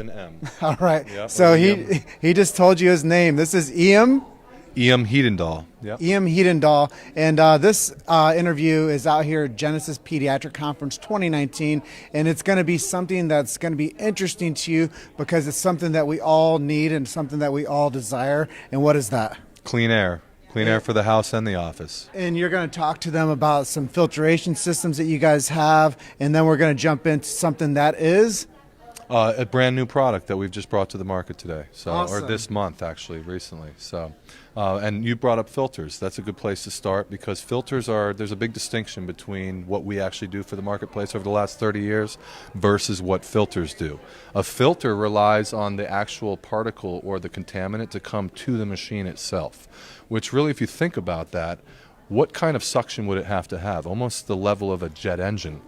an M. All right. Yep, So Iam. he just told you his name. This is Iam. Iam Hedendal. Yep. Iam Hedendal, and this interview is out here at Genesis Pediatric Conference 2019, and it's going to be something that's going to be interesting to you because it's something that we all need and something that we all desire. And what is that? Clean air. Clean air for the house and the office. And you're going to talk to them about some filtration systems that you guys have, and then we're going to jump into something that is A brand new product that we've just brought to the market today, so Awesome. or this month actually, recently. So, and you brought up filters. That's a good place to start because filters there's a big distinction between what we actually do for the marketplace over the last 30 years versus what filters do. A filter relies on the actual particle or the contaminant to come to the machine itself, which really, if you think about that, what kind of suction would it have to have? Almost the level of a jet engine.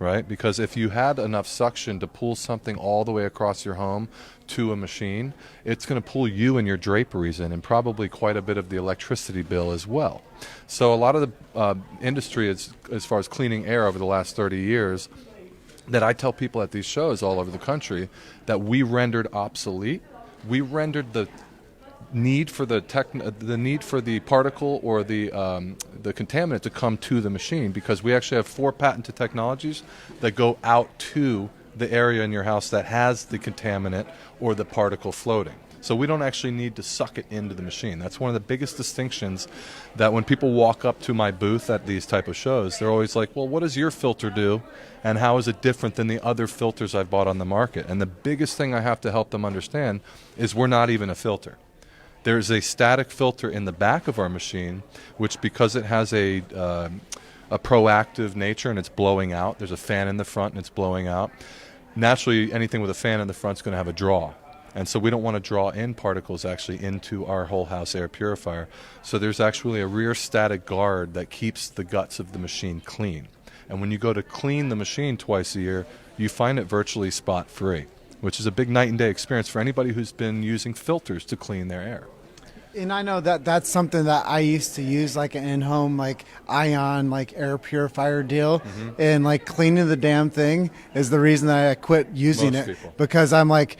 Right? Because if you had enough suction to pull something all the way across your home to a machine, it's going to pull you and your draperies in and probably quite a bit of the electricity bill as well. So a lot of the industry as far as cleaning air over the last 30 years that I tell people at these shows all over the country that we rendered obsolete, we rendered the need for the particle or the contaminant to come to the machine because we actually have 4 patented technologies that go out to the area in your house that has the contaminant or the particle floating. So we don't actually need to suck it into the machine. That's one of the biggest distinctions that when people walk up to my booth at these type of shows, they're always like, well, what does your filter do and how is it different than the other filters I've bought on the market? And the biggest thing I have to help them understand is we're not even a filter. There's a static filter in the back of our machine, which because it has a proactive nature and it's blowing out, there's a fan in the front and it's blowing out. Naturally, anything with a fan in the front is going to have a draw. And so we don't want to draw in particles actually into our whole house air purifier. So there's actually a rear static guard that keeps the guts of the machine clean. And when you go to clean the machine twice a year, you find it virtually spot-free, which is a big night and day experience for anybody who's been using filters to clean their air. And I know that that's something that I used to use, like an in-home, like Ion, like air purifier deal, and like cleaning the damn thing is the reason that I quit using Most it people. because I'm like,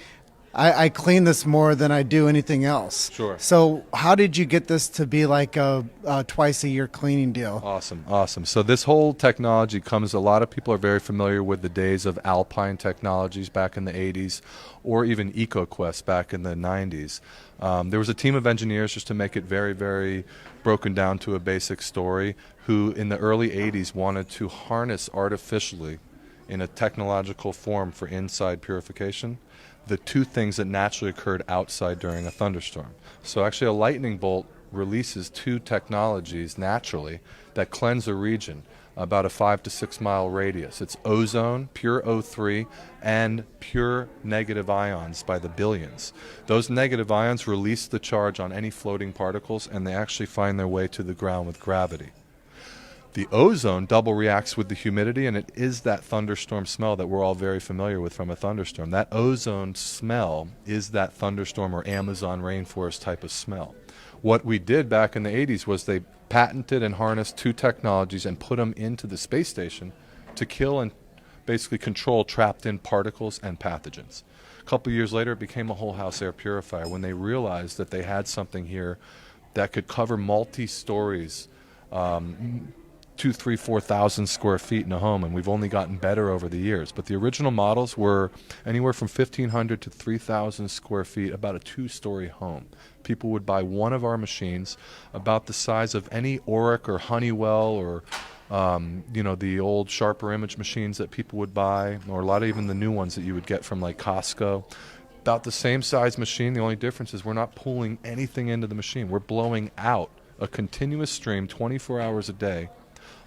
I clean this more than I do anything else. Sure. So how did you get this to be like a twice a year cleaning deal? Awesome. So this whole technology comes, a lot of people are very familiar with the days of Alpine Technologies back in the 80s or even EcoQuest back in the 90s. There was a team of engineers, just to make it very, very broken down to a basic story, who in the early 80s wanted to harness artificially in a technological form for inside purification the 2 things that naturally occurred outside during a thunderstorm. So actually a lightning bolt releases 2 technologies naturally that cleanse a region about a 5 to 6 mile radius. It's ozone, pure O3, and pure negative ions by the billions. Those negative ions release the charge on any floating particles and they actually find their way to the ground with gravity. The ozone double reacts with the humidity, and it is that thunderstorm smell that we're all very familiar with from a thunderstorm. That ozone smell is that thunderstorm or Amazon rainforest type of smell. What we did back in the 80s was they patented and harnessed 2 technologies and put them into the space station to kill and basically control trapped-in particles and pathogens. A couple years later, it became a whole house air purifier when they realized that they had something here that could cover multi-stories, 2, 3, 4,000 square feet in a home, and we've only gotten better over the years. But the original models were anywhere from 1,500 to 3,000 square feet, about a 2-story home. People would buy one of our machines about the size of any Oric or Honeywell or the old Sharper Image machines that people would buy, or a lot of even the new ones that you would get from like Costco. About the same size machine. The only difference is we're not pulling anything into the machine. We're blowing out a continuous stream 24 hours a day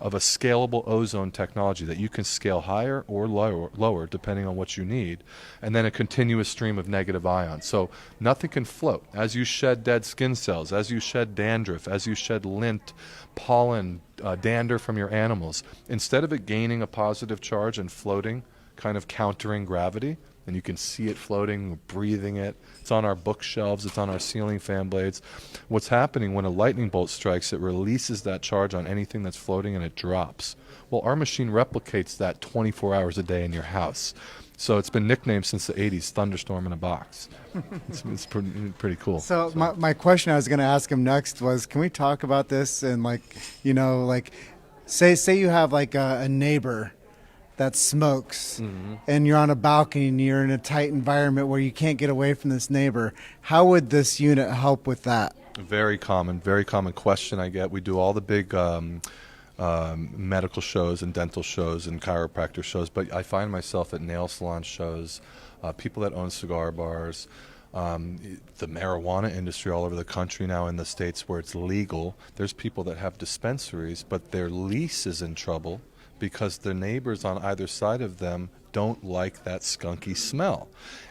of a scalable ozone technology that you can scale higher or lower depending on what you need, and then a continuous stream of negative ions. So nothing can float. As you shed dead skin cells, as you shed dandruff, as you shed lint, pollen, dander from your animals, instead of it gaining a positive charge and floating, kind of countering gravity, and you can see it floating, breathing it. It's on our bookshelves, it's on our ceiling fan blades. What's happening when a lightning bolt strikes, it releases that charge on anything that's floating and it drops. Well, our machine replicates that 24 hours a day in your house. So it's been nicknamed since the 80s Thunderstorm in a Box. It's pretty cool. So my question I was going to ask him next was, can we talk about this and say you have like a neighbor that smokes, and you're on a balcony and you're in a tight environment where you can't get away from this neighbor. How would this unit help with that? Very common question I get. We do all the big medical shows and dental shows and chiropractor shows, but I find myself at nail salon shows, people that own cigar bars, the marijuana industry all over the country now in the states where it's legal. There's people that have dispensaries, but their lease is in trouble because the neighbors on either side of them don't like that skunky smell.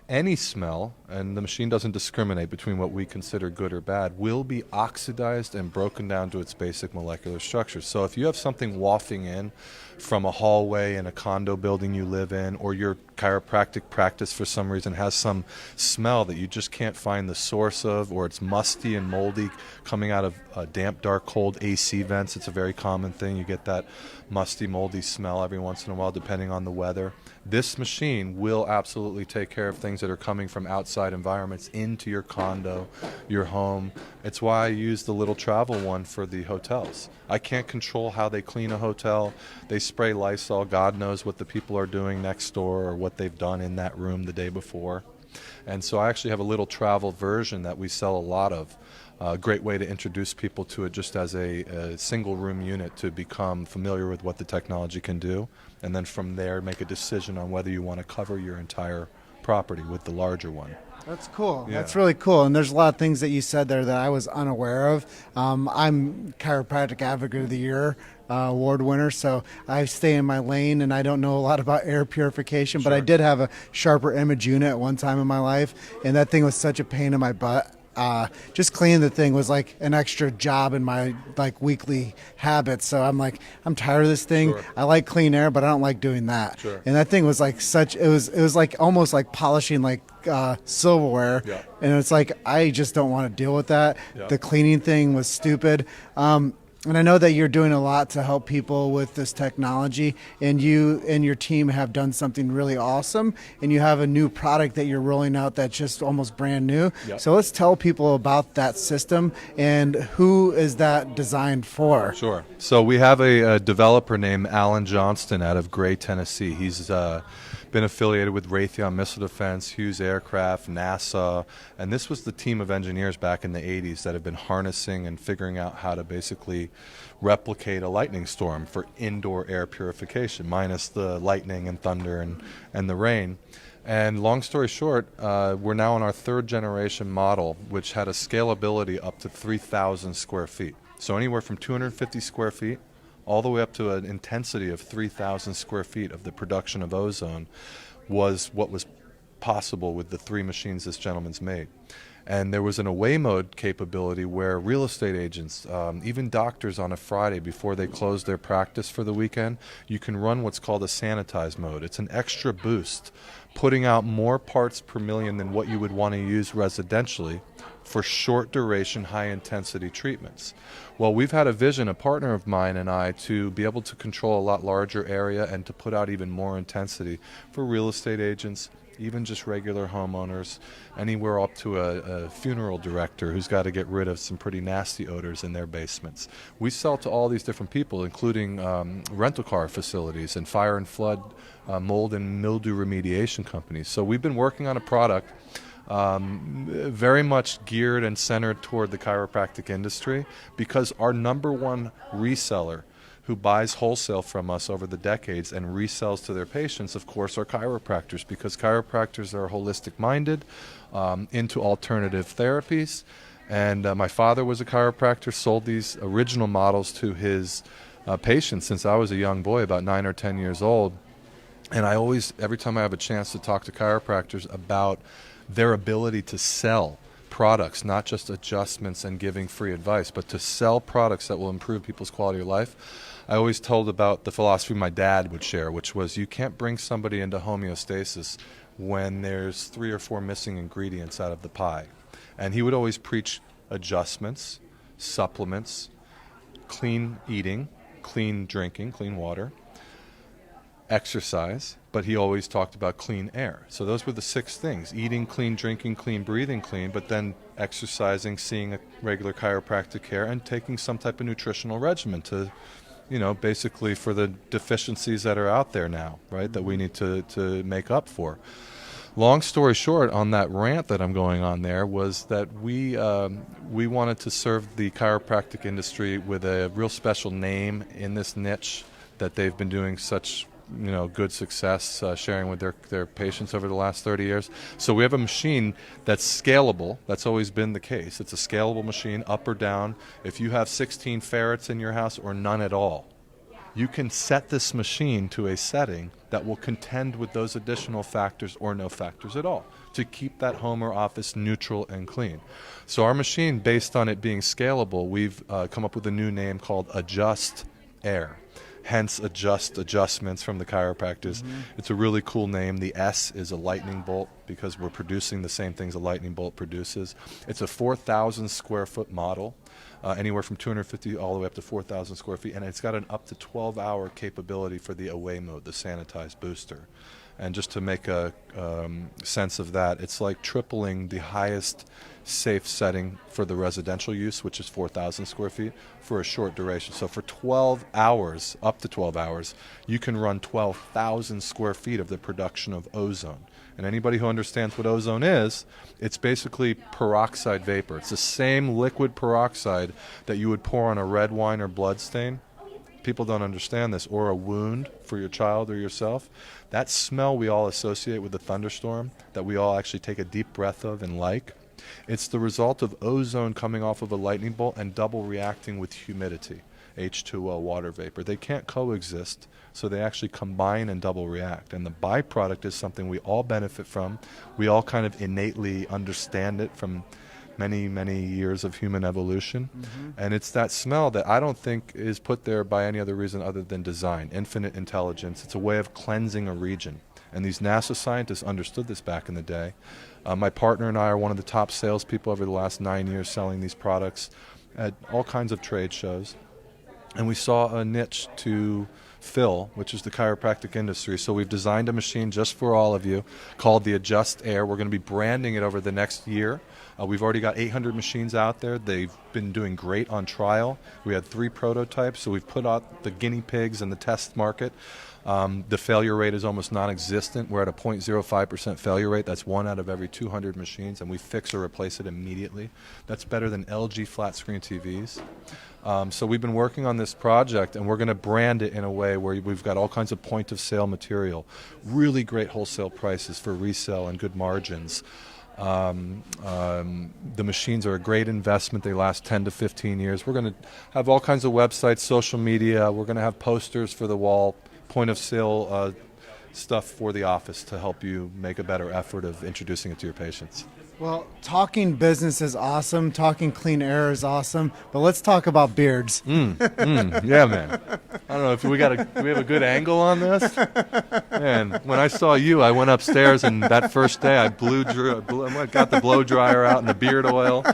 Any smell, and the machine doesn't discriminate between what we consider good or bad, will be oxidized and broken down to its basic molecular structure. So if you have something wafting in from a hallway in a condo building you live in, or your chiropractic practice for some reason has some smell that you just can't find the source of, or it's musty and moldy coming out of damp, dark, cold AC vents, it's a very common thing. You get that musty, moldy smell every once in a while depending on the weather. This machine will absolutely take care of things that are coming from outside environments into your condo, your home. It's why I use the little travel one for the hotels. I can't control how they clean a hotel. They spray Lysol. God knows what the people are doing next door or what they've done in that room the day before. And so I actually have a little travel version that we sell a lot of. A great way to introduce people to it just as a single room unit to become familiar with what the technology can do, and then from there make a decision on whether you want to cover your entire property with the larger one. That's cool. Yeah. That's really cool. And there's a lot of things that you said there that I was unaware of. I'm Chiropractic Advocate of the Year award winner, so I stay in my lane and I don't know a lot about air purification, but I did have a sharper image unit at one time in my life, and that thing was such a pain in my butt. Just cleaning the thing was like an extra job in my weekly habits. So I'm tired of this thing. Sure. I like clean air, but I don't like doing that. Sure. And that thing was it was like almost like polishing silverware. Yeah. And it's like, I just don't want to deal with that. Yeah. The cleaning thing was stupid. And I know that you're doing a lot to help people with this technology, and you and your team have done something really awesome, and you have a new product that you're rolling out that's just almost brand new. Yep. So let's tell people about that system and who is that designed for. Sure. So we have a developer named Alan Johnston out of Gray, Tennessee. He's been affiliated with Raytheon Missile Defense, Hughes Aircraft, NASA, and this was the team of engineers back in the 80s that have been harnessing and figuring out how to basically replicate a lightning storm for indoor air purification, minus the lightning and thunder and the rain. And long story short, we're now on our third generation model, which had a scalability up to 3,000 square feet. So anywhere from 250 square feet all the way up to an intensity of 3,000 square feet of the production of ozone was what was possible with the three machines this gentleman's made. And there was an away mode capability where real estate agents, even doctors on a Friday before they close their practice for the weekend, you can run what's called a sanitize mode. It's an extra boost, putting out more parts per million than what you would want to use residentially for short duration, high intensity treatments. Well, we've had a vision, a partner of mine and I, to be able to control a lot larger area and to put out even more intensity for real estate agents, even just regular homeowners, anywhere up to a funeral director who's got to get rid of some pretty nasty odors in their basements. We sell to all these different people, including rental car facilities and fire and flood, mold and mildew remediation companies. So we've been working on a product very much geared and centered toward the chiropractic industry, because our number one reseller who buys wholesale from us over the decades and resells to their patients, of course, are chiropractors, because chiropractors are holistic minded, into alternative therapies. And my father was a chiropractor, sold these original models to his patients since I was a young boy, about 9 or 10 years old. And I always, every time I have a chance to talk to chiropractors about their ability to sell products, not just adjustments and giving free advice, but to sell products that will improve people's quality of life, I always told about the philosophy my dad would share, which was you can't bring somebody into homeostasis when there's 3 or 4 missing ingredients out of the pie. And he would always preach adjustments, supplements, clean eating, clean drinking, clean water, exercise, but he always talked about clean air. So those were the 6 things: eating clean, drinking clean, breathing clean, but then exercising, seeing a regular chiropractic care, and taking some type of nutritional regimen to, basically for the deficiencies that are out there now, right, that we need to make up for. Long story short, on that rant that I'm going on there, was that we wanted to serve the chiropractic industry with a real special name in this niche that they've been doing such good success sharing with their patients over the last 30 years. So we have a machine that's scalable. That's always been the case. It's a scalable machine, up or down. If you have 16 ferrets in your house or none at all, you can set this machine to a setting that will contend with those additional factors or no factors at all to keep that home or office neutral and clean. So our machine, based on it being scalable, we've come up with a new name called Adjust Air. Hence adjustments from the chiropractors. It's a really cool name. The S is a lightning bolt because we're producing the same things a lightning bolt produces. It's a 4,000 square foot model. Anywhere from 250 all the way up to 4,000 square feet, and it's got an up to 12-hour capability for the away mode, the sanitized booster. And just to make a sense of that, it's like tripling the highest safe setting for the residential use, which is 4,000 square feet, for a short duration. So for 12 hours, up to 12 hours, you can run 12,000 square feet of the production of ozone. And anybody who understands what ozone is, it's basically peroxide vapor. It's the same liquid peroxide that you would pour on a red wine or blood stain. People don't understand this. Or a wound for your child or yourself. That smell we all associate with the thunderstorm, that we all actually take a deep breath of and like, it's the result of ozone coming off of a lightning bolt and double reacting with humidity, H2O, water vapor. They can't coexist, so they actually combine and double react. And the byproduct is something we all benefit from. We all kind of innately understand it from many, many years of human evolution. And it's that smell that I don't think is put there by any other reason other than design, infinite intelligence. It's a way of cleansing a region. And these NASA scientists understood this back in the day. My partner and I are one of the top salespeople over the last 9 years selling these products at all kinds of trade shows. And we saw a niche to fill, which is the chiropractic industry. So we've designed a machine just for all of you called the Adjust Air. We're going to be branding it over the next year. We've already got 800 machines out there. They've been doing great on trial. We had 3 prototypes, so we've put out the guinea pigs in the test market. The failure rate is almost non-existent. We're at a 0.05% failure rate. That's 1 out of every 200 machines, and we fix or replace it immediately. That's better than LG flat screen TVs. So we've been working on this project, and we're going to brand it in a way where we've got all kinds of point-of-sale material, really great wholesale prices for resale and good margins. The machines are a great investment. They last 10 to 15 years. We're going to have all kinds of websites, social media. We're going to have posters for the wall, point-of-sale stuff for the office to help you make a better effort of introducing it to your patients. Well, talking business is awesome. Talking clean air is awesome. But let's talk about beards. Yeah, man. I don't know if do we have a good angle on this. Man, when I saw you, I went upstairs, and that first day I got the blow dryer out and the beard oil.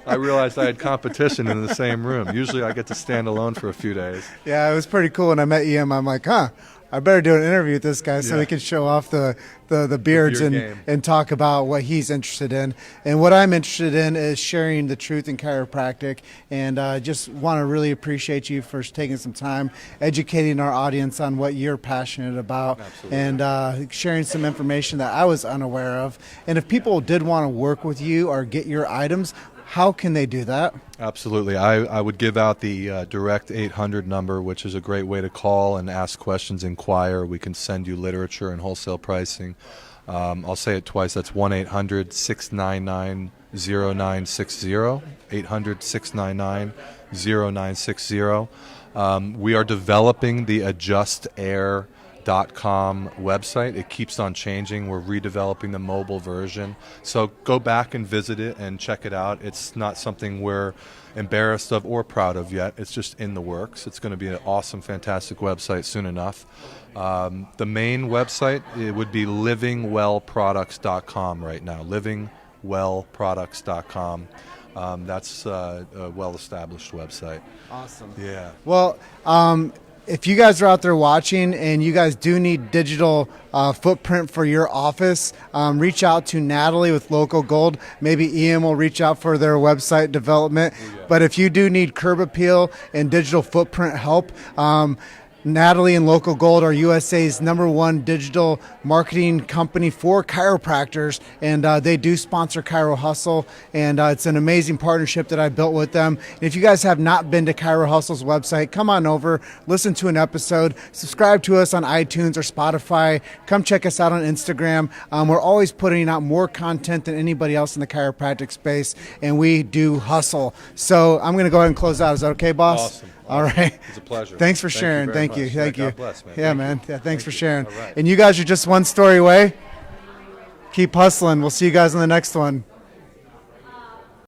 I realized I had competition in the same room. Usually I get to stand alone for a few days. Yeah, it was pretty cool. When I met Iam, I'm like, I better do an interview with this guy so he can show off the beards and talk about what he's interested in. And what I'm interested in is sharing the truth in chiropractic. And just want to really appreciate you for taking some time, educating our audience on what you're passionate about. Absolutely. And sharing some information that I was unaware of. And if people did want to work with you or get your items, how can they do that? Absolutely. I would give out the direct 800 number, which is a great way to call and ask questions, inquire. We can send you literature and wholesale pricing. I'll say it twice. That's 1-800-699-0960, 800-699-0960. We are developing the AdjustAir.com website. It keeps on changing. We're redeveloping the mobile version. So go back and visit it and check it out. It's not something we're embarrassed of or proud of yet. It's just in the works. It's going to be an awesome, fantastic website soon enough. The main website, it would be livingwellproducts.com right now. livingwellproducts.com. That's a well-established website. Awesome. Yeah. Well, if you guys are out there watching and you guys do need digital footprint for your office, reach out to Natalie with Local Gold. Maybe Iam will reach out for their website development. But if you do need curb appeal and digital footprint help, Natalie and Local Gold are USA's #1 digital marketing company for chiropractors, and they do sponsor Chiro Hustle, and it's an amazing partnership that I built with them. And if you guys have not been to Chiro Hustle's website, come on over, listen to an episode, subscribe to us on iTunes or Spotify, come check us out on Instagram. We're always putting out more content than anybody else in the chiropractic space, and we do hustle. So I'm going to go ahead and close out. Is that okay, boss? Awesome. All right. It's a pleasure. Thanks for sharing. Thank you. Thank you. God bless, man. Yeah, Thank man. you. Yeah, thanks for you. sharing. All right. And you guys are just one story away. Keep hustling. We'll see you guys in the next one.